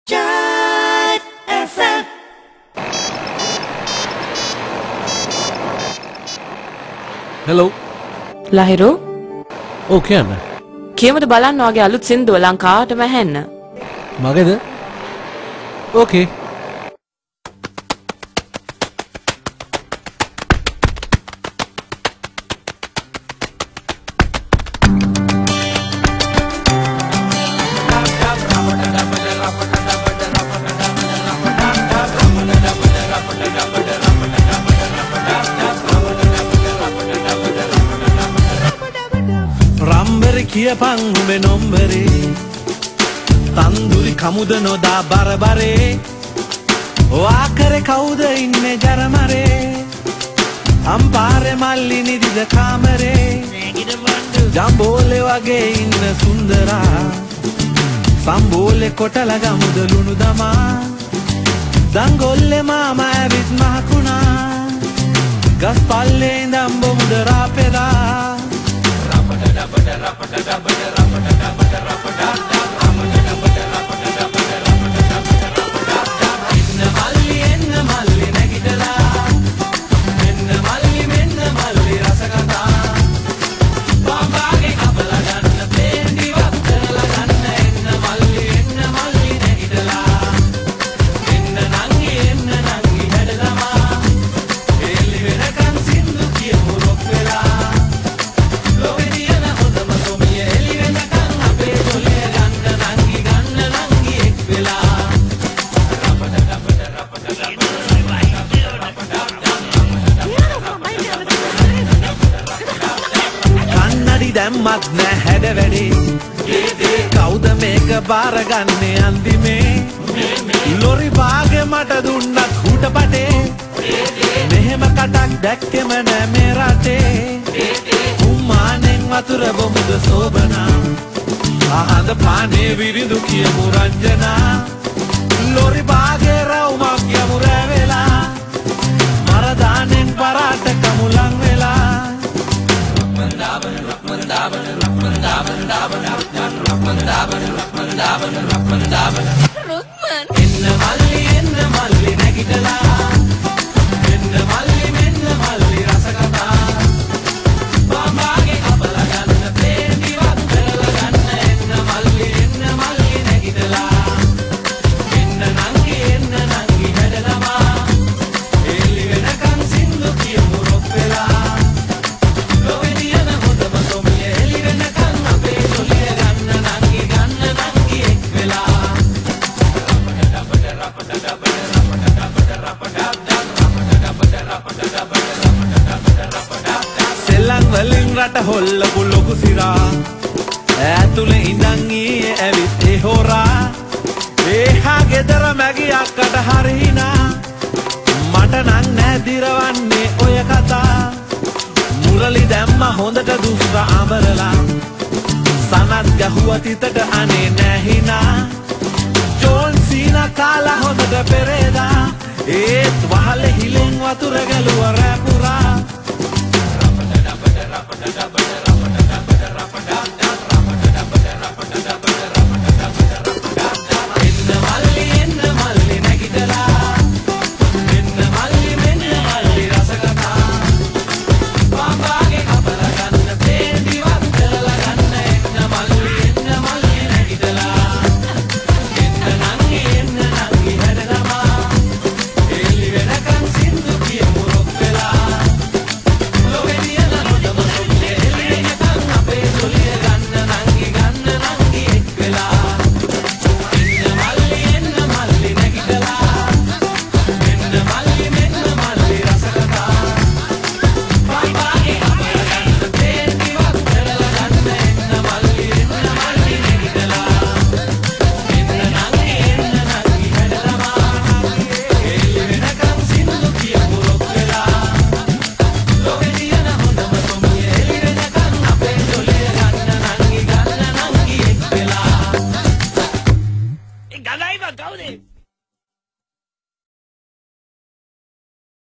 Jive FM. Hello. Lahiru. ඔව් කියන්න. කියමුද බලන්න ඔයාගේ අලුත් සින්දුව ලංකාවටම ඇහෙන්න. මගේද? ඕකේ. කියපන් උඹේ නොම්බරේ තන්දුරි කමුද නොදා බරබරේ වාකරේ කවුද ඉන්නේ ජරමරේ අම්පාරේ මල්ලි නිදිද කාමරේ ජම්බෝලේ වගේ ඉන්න සුන්දරා සම්බෝලේ කොටල ගමුද ලුණු දමා දංගොල්ලේ මාමා ඇවිත් මහකුණා ගස් පල්ලේ ඉඳන් බොමුද රාපෙලා දැම්මත් නෑ හැඩ වැඩේ කවුද මේක බාරගන්නේ අන්තිමේ ලොරි බාගේ මට දුන්නත් හුටපටේ මෙහෙම කටක් දැක්කෙම නෑ මේ රටේ උම්මානෙන් වතුර බොමුද සෝබනා අහඳ පානේ විරිඳු කියමු රංජනා ලොරි බාගේ රවුමක් යමු රැවෙලා මරදානෙන් පරාට කමුලන් වෙලා එන්න මල්ලි නැගිටලා එන්න මල්ලි මෙන්න මල්ලි රස කතා බාම්බාගේ කපල ගන්න පේන්දිවත් කරලා ගන්න එන්න මල්ලි නැගිටලා එන්න නංගි හැදලමා එල්ලි වෙනකන් සින්දු කියමු රොක් වෙලා රට හොල්ලපු ලොකු සිරා ඇතුළේ ඉඳන් ඊයේ ඇවිත් ඒ හොරා ඒහා ගෙදර මැගියක්කට හරිනා මට නං නෑ දිරවන්නේ ඔය කතා මුරලි දැම්ම හොඳට දුස්ර අඹරලා සනත් ගැහුව තිතට අනේ නැහිනා ජෝන් සීන කාලා හොඳට පෙරේදා ඒත් වහලේ හිලෙන් වතුර ගැලුව